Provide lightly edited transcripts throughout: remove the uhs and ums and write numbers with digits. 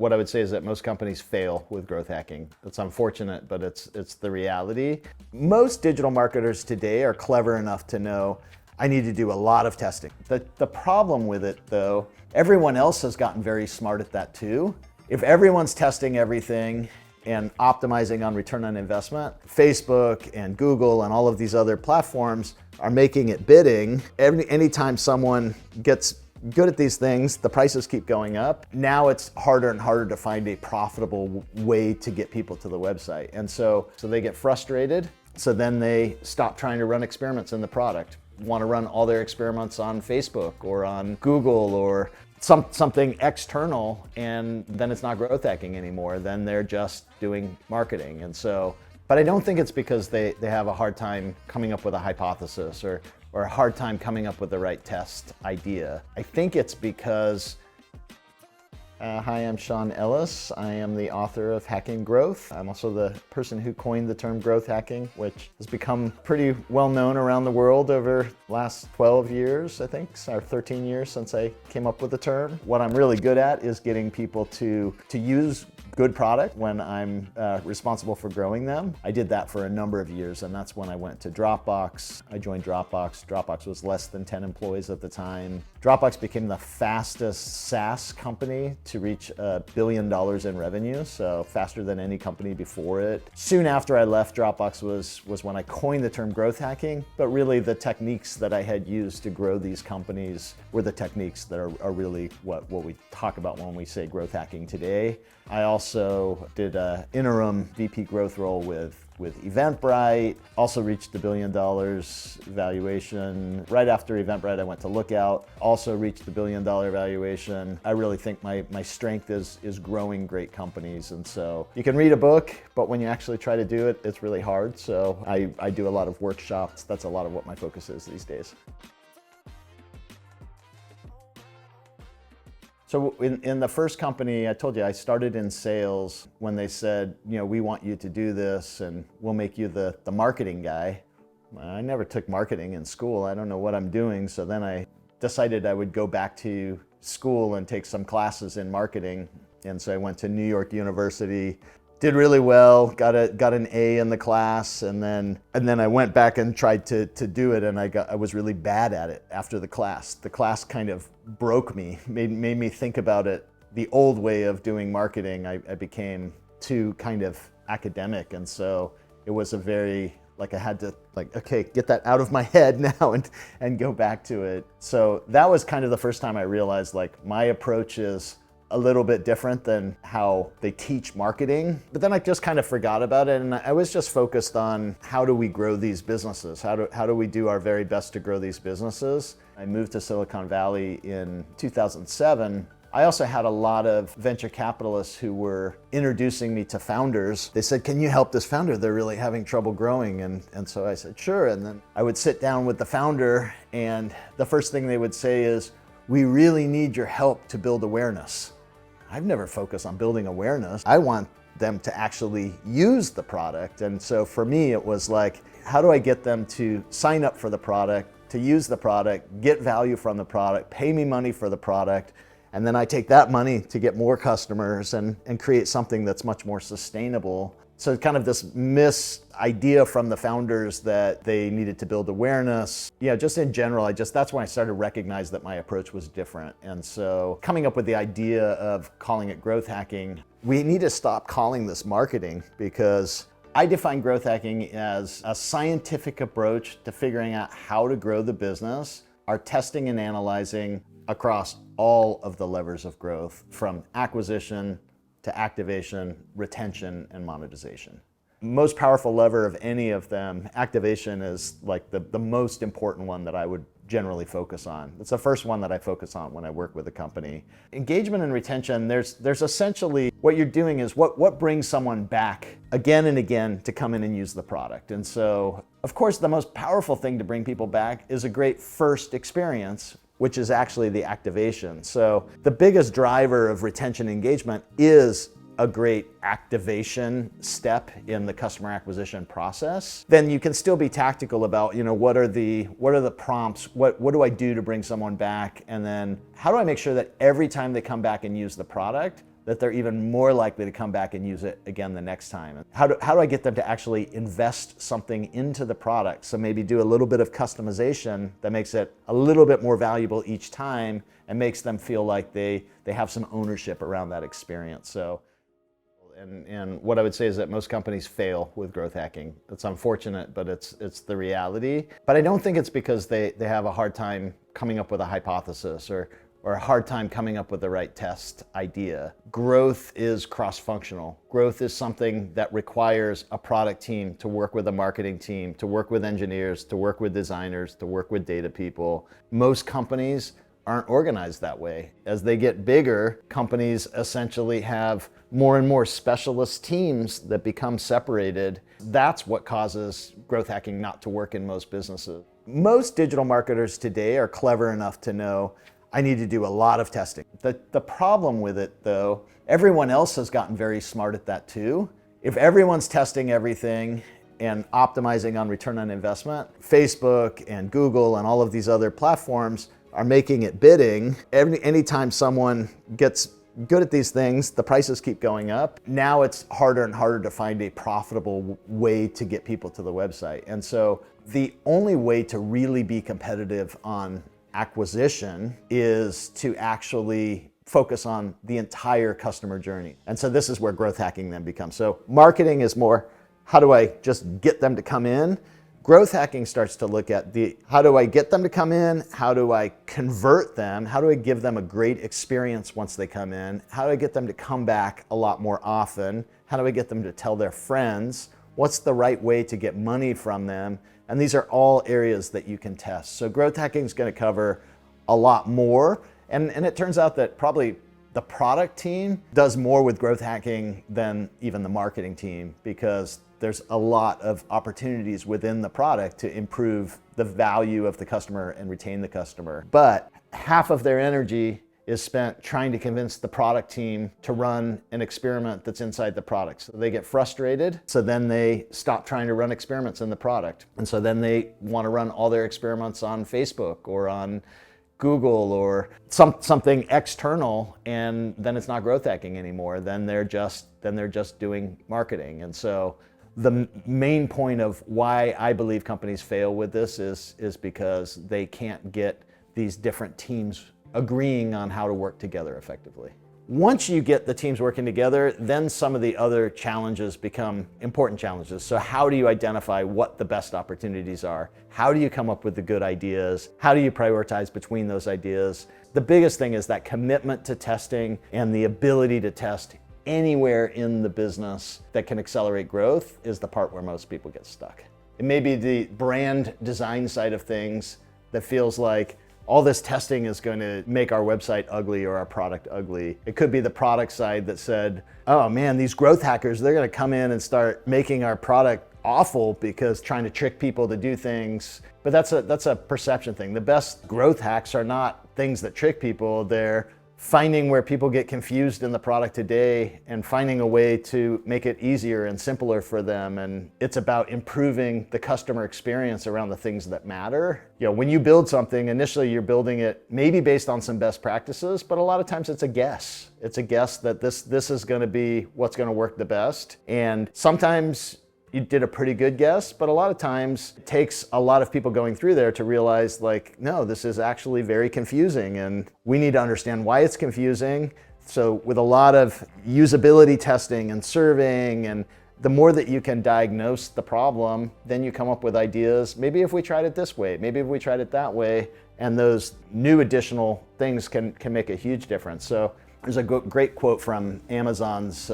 What I would say is that most companies fail with growth hacking. It's unfortunate, but it's the reality. Most digital marketers today are clever enough to know I need to do a lot of testing. The problem with it though, everyone else has gotten very smart at that too. If everyone's testing everything and optimizing on return on investment, Facebook and Google and all of these other platforms are making it bidding. Anytime someone gets good at these things, the prices keep going up. Now it's harder and harder to find a profitable way to get people to the website. And so they get frustrated. So then they stop trying to run experiments in the product, want to run all their experiments on Facebook or on Google or something external, and then it's not growth hacking anymore. Then they're just doing marketing. And so, but I don't think it's because they have a hard time coming up with a hypothesis or a hard time coming up with the right test idea. I think it's because, hi, I'm Sean Ellis. I am the author of Hacking Growth. I'm also the person who coined the term growth hacking, which has become pretty well known around the world over the last 12 years, I think, or 13 years since I came up with the term. What I'm really good at is getting people to use good product when I'm responsible for growing them. I did that for a number of years, and that's when I went to Dropbox. I joined Dropbox. Dropbox was less than 10 employees at the time. Dropbox became the fastest SaaS company to reach $1 billion in revenue, so faster than any company before it. Soon after I left, Dropbox was when I coined the term growth hacking, but really the techniques that I had used to grow these companies were the techniques that are really what we talk about when we say growth hacking today. I also did an interim VP growth role with Eventbrite, also reached $1 billion valuation. Right after Eventbrite, I went to Lookout, also reached $1 billion valuation. I really think my strength is growing great companies. And so you can read a book, but when you actually try to do it, it's really hard. So I do a lot of workshops. That's a lot of what my focus is these days. So in the first company, I told you I started in sales when they said, we want you to do this and we'll make you the marketing guy. I never took marketing in school. I don't know what I'm doing. So then I decided I would go back to school and take some classes in marketing. And so I went to New York University, did really well, got an A in the class, and then I went back and tried to do it, and I was really bad at it after the class. The class kind of broke me, made me think about it the old way of doing marketing. I became too kind of academic, and so it was a very, I had to okay, get that out of my head now and go back to it. So that was kind of the first time I realized my approach is a little bit different than how they teach marketing. But then I just kind of forgot about it, and I was just focused on how do we grow these businesses? How do we do our very best to grow these businesses? I moved to Silicon Valley in 2007. I also had a lot of venture capitalists who were introducing me to founders. They said, can you help this founder? They're really having trouble growing. And so I said, sure. And then I would sit down with the founder, and the first thing they would say is, we really need your help to build awareness. I've never focused on building awareness. I want them to actually use the product. And so for me, it was how do I get them to sign up for the product, to use the product, get value from the product, pay me money for the product, and then I take that money to get more customers and create something that's much more sustainable. So kind of this idea from the founders that they needed to build awareness. Just in general, that's when I started to recognize that my approach was different. And so coming up with the idea of calling it growth hacking, we need to stop calling this marketing, because I define growth hacking as a scientific approach to figuring out how to grow the business, our testing and analyzing across all of the levers of growth, from acquisition to activation, retention, and monetization. Most powerful lever of any of them, activation is the most important one that I would generally focus on. It's the first one that I focus on when I work with a company. Engagement and retention, there's essentially what you're doing is what brings someone back again and again to come in and use the product. And so, of course, the most powerful thing to bring people back is a great first experience, which is actually the activation. So the biggest driver of retention engagement is a great activation step in the customer acquisition process. Then you can still be tactical about, what are the prompts, what do I do to bring someone back, and then how do I make sure that every time they come back and use the product, that they're even more likely to come back and use it again the next time. How do I get them to actually invest something into the product? So maybe do a little bit of customization that makes it a little bit more valuable each time and makes them feel like they have some ownership around that experience. So, and what I would say is that most companies fail with growth hacking. It's unfortunate, but it's the reality. But I don't think it's because they have a hard time coming up with a hypothesis or a hard time coming up with the right test idea. Growth is cross-functional. Growth is something that requires a product team to work with a marketing team, to work with engineers, to work with designers, to work with data people. Most companies aren't organized that way. As they get bigger, companies essentially have more and more specialist teams that become separated. That's what causes growth hacking not to work in most businesses. Most digital marketers today are clever enough to know, I need to do a lot of testing. The problem with it though, everyone else has gotten very smart at that too. If everyone's testing everything and optimizing on return on investment, Facebook and Google and all of these other platforms are making it bidding. Anytime someone gets good at these things, the prices keep going up. Now it's harder and harder to find a profitable way to get people to the website. And so the only way to really be competitive on acquisition is to actually focus on the entire customer journey. And so this is where growth hacking then becomes. So marketing is more, how do I just get them to come in? Growth hacking starts to look at how do I get them to come in? How do I convert them? How do I give them a great experience once they come in? How do I get them to come back a lot more often? How do I get them to tell their friends? What's the right way to get money from them? And these are all areas that you can test. So growth hacking is going to cover a lot more. And it turns out that probably the product team does more with growth hacking than even the marketing team, because there's a lot of opportunities within the product to improve the value of the customer and retain the customer. But half of their energy is spent trying to convince the product team to run an experiment that's inside the product. So they get frustrated, so then they stop trying to run experiments in the product. And so then they want to run all their experiments on Facebook or on Google or something external, and then it's not growth hacking anymore. Then they're just doing marketing. And so the main point of why I believe companies fail with this is because they can't get these different teams agreeing on how to work together effectively. Once you get the teams working together, then some of the other challenges become important challenges. So how do you identify what the best opportunities are? How do you come up with the good ideas? How do you prioritize between those ideas? The biggest thing is that commitment to testing and the ability to test anywhere in the business that can accelerate growth is the part where most people get stuck. It may be the brand design side of things that feels like all this testing is going to make our website ugly or our product ugly. It could be the product side that said, oh man, these growth hackers, they're going to come in and start making our product awful because trying to trick people to do things. But that's a perception thing. The best growth hacks are not things that trick people. They're finding where people get confused in the product today and finding a way to make it easier and simpler for them. And it's about improving the customer experience around the things that matter. You know, when you build something, initially you're building it maybe based on some best practices, but a lot of times it's a guess. It's a guess that this is going to be what's going to work the best. And sometimes you did a pretty good guess, but a lot of times it takes a lot of people going through there to realize, like, no, this is actually very confusing and we need to understand why it's confusing. So with a lot of usability testing and surveying, and the more that you can diagnose the problem, then you come up with ideas. Maybe if we tried it this way, maybe if we tried it that way, and those new additional things can make a huge difference. So there's a great quote from Amazon's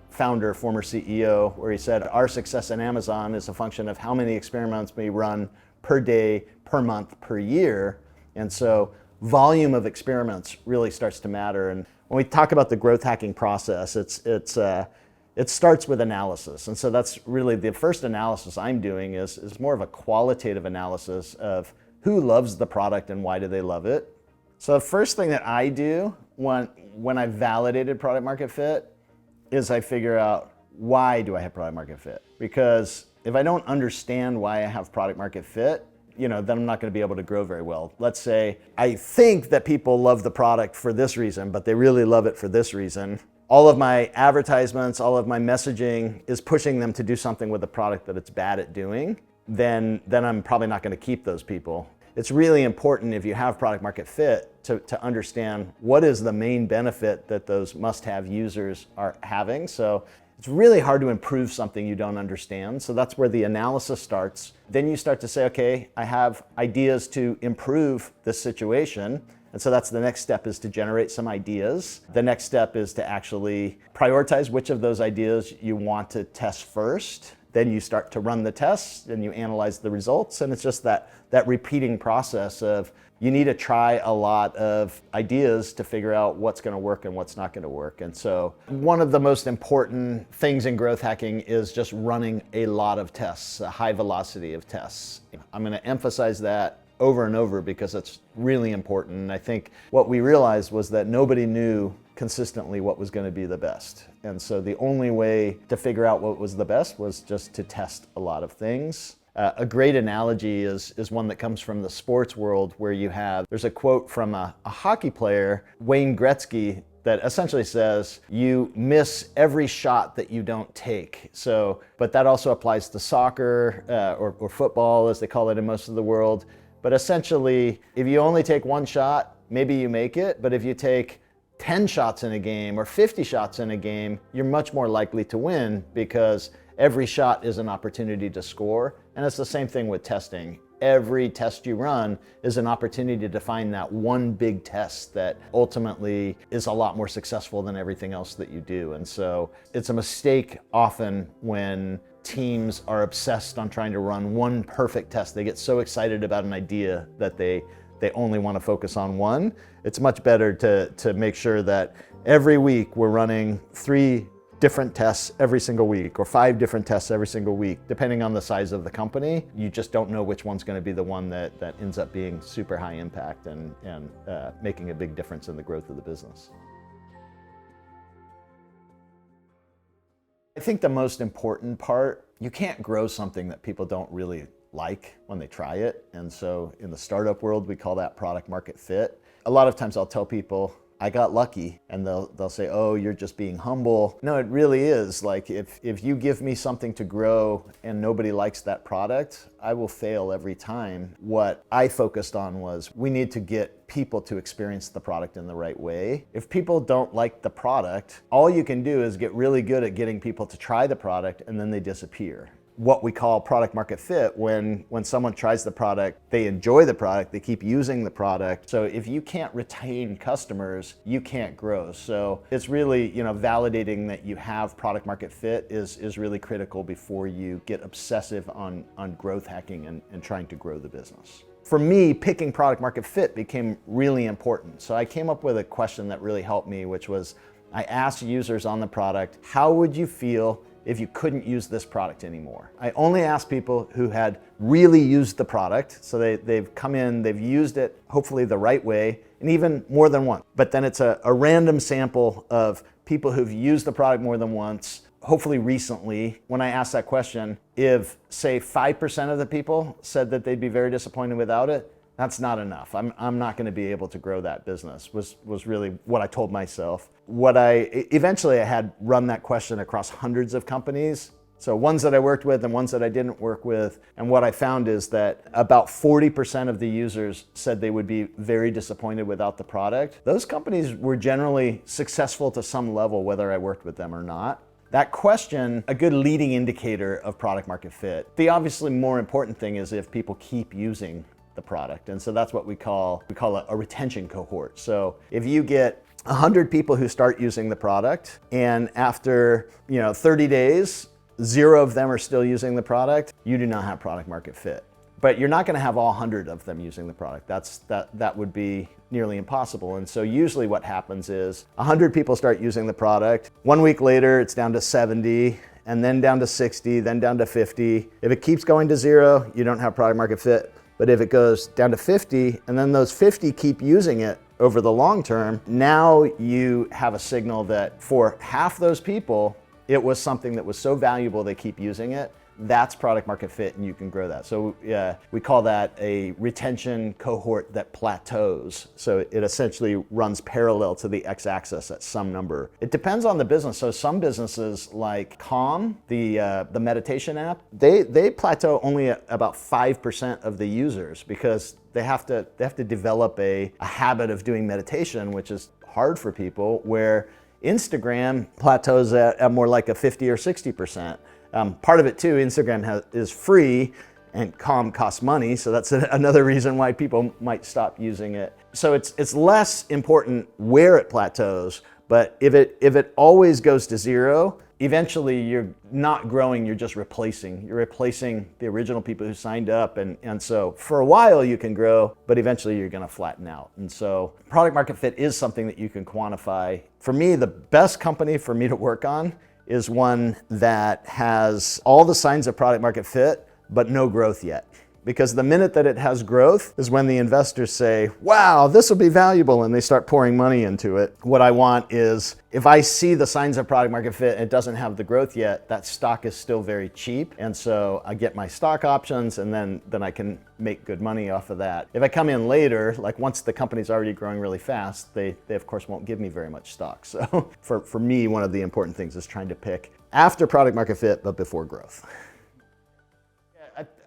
founder, former CEO, where he said, our success in Amazon is a function of how many experiments we run per day, per month, per year. And so volume of experiments really starts to matter. And when we talk about the growth hacking process, it starts with analysis. And so that's really the first analysis I'm doing is more of a qualitative analysis of who loves the product and why do they love it. So the first thing that I do when I've validated product market fit is I figure out, why do I have product market fit? Because if I don't understand why I have product market fit, then I'm not going to be able to grow very well. Let's say I think that people love the product for this reason, but they really love it for this reason. all of my advertisements, all of my messaging is pushing them to do something with the product that it's bad at doing, then I'm probably not going to keep those people. It's really important if you have product market fit to understand what is the main benefit that those must-have users are having. So it's really hard to improve something you don't understand. So that's where the analysis starts. Then you start to say, okay, I have ideas to improve this situation. And so that's the next step, is to generate some ideas. The next step is to actually prioritize which of those ideas you want to test first. Then you start to run the tests and you analyze the results. And it's just that repeating process of you need to try a lot of ideas to figure out what's going to work and what's not going to work. And so one of the most important things in growth hacking is just running a lot of tests, a high velocity of tests. I'm going to emphasize that over and over because it's really important. And I think what we realized was that nobody knew consistently what was going to be the best. And so the only way to figure out what was the best was just to test a lot of things. A great analogy is one that comes from the sports world, where there's a quote from a hockey player, Wayne Gretzky, that essentially says, you miss every shot that you don't take. So, but that also applies to soccer or football, as they call it in most of the world. But essentially, if you only take one shot, maybe you make it. But if you take 10 shots in a game or 50 shots in a game, you're much more likely to win, because every shot is an opportunity to score. And it's the same thing with testing. Every test you run is an opportunity to find that one big test that ultimately is a lot more successful than everything else that you do. And so it's a mistake often when teams are obsessed on trying to run one perfect test. They get so excited about an idea that they only want to focus on one. It's much better to make sure that every week we're running 3 different tests every single week, or 5 different tests every single week, depending on the size of the company. You just don't know which one's going to be the one that ends up being super high impact and making a big difference in the growth of the business. I think the most important part, you can't grow something that people don't really like when they try it. And so in the startup world, we call that product market fit. A lot of times I'll tell people, I got lucky, and they'll say, oh, you're just being humble. No, it really is. Like, if you give me something to grow and nobody likes that product, I will fail every time. What I focused on was, we need to get people to experience the product in the right way. If people don't like the product, all you can do is get really good at getting people to try the product, and then they disappear. What we call product market fit, when someone tries the product, they enjoy the product, they keep using the product. So if you can't retain customers, you can't grow. So it's really, validating that you have product market fit is really critical before you get obsessive on growth hacking and trying to grow the business. For me, picking product market fit became really important. So I came up with a question that really helped me, which was, I asked users on the product, how would you feel if you couldn't use this product anymore? I only asked people who had really used the product. So they've come in, they've used it, hopefully the right way, and even more than once. But then it's a random sample of people who've used the product more than once, hopefully recently. When I asked that question, if say 5% of the people said that they'd be very disappointed without it, that's not enough. I'm not going to be able to grow that business, was really what I told myself. Eventually I had run that question across hundreds of companies. So ones that I worked with and ones that I didn't work with. And what I found is that about 40% of the users said they would be very disappointed without the product. Those companies were generally successful to some level, whether I worked with them or not. That question, a good leading indicator of product market fit. The obviously more important thing is if people keep using the product. And so that's what we call a retention cohort. So if you get 100 people who start using the product, and after 30 days, 0 of them are still using the product, you do not have product market fit. But you're not going to have all 100 of them using the product. That would be nearly impossible. And so usually what happens is 100 people start using the product. 1 week later, it's down to 70, and then down to 60, then down to 50. If it keeps going to 0, you don't have product market fit. But if it goes down to 50, and then those 50 keep using it over the long term, now you have a signal that for half those people, it was something that was so valuable they keep using it. that's product market fit, and you can grow that. So we call that a retention cohort that plateaus. So it essentially runs parallel to the x-axis at some number. It depends on the business. So some businesses like Calm, the meditation app, they plateau only at about 5% of the users because they have to develop a habit of doing meditation, which is hard for people, where Instagram plateaus at more like a 50 or 60%. Part of it too, Instagram is free and Calm costs money, so that's another reason why people might stop using it. So it's less important where it plateaus, but if it always goes to zero, eventually you're not growing, you're just replacing. You're replacing the original people who signed up, and so for a while you can grow, but eventually you're gonna flatten out. And so product market fit is something that you can quantify. For me, the best company for me to work on is one that has all the signs of product market fit, but no growth yet. Because the minute that it has growth is when the investors say, wow, this will be valuable, and they start pouring money into it. What I want is, if I see the signs of product market fit and it doesn't have the growth yet, that stock is still very cheap. And so I get my stock options, and then I can make good money off of that. If I come in later, like once the company's already growing really fast, they of course won't give me very much stock. So for me, one of the important things is trying to pick after product market fit, but before growth.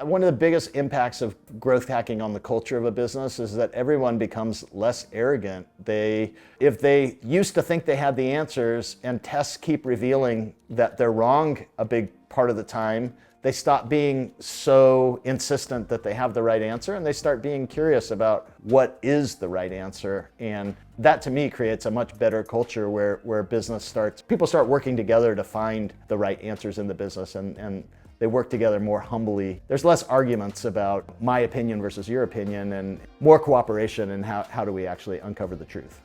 One of the biggest impacts of growth hacking on the culture of a business is that everyone becomes less arrogant. If they used to think they had the answers and tests keep revealing that they're wrong a big part of the time, they stop being so insistent that they have the right answer, and they start being curious about what is the right answer. And that to me creates a much better culture where people start working together to find the right answers in the business, and they work together more humbly. There's less arguments about my opinion versus your opinion, and more cooperation in how do we actually uncover the truth.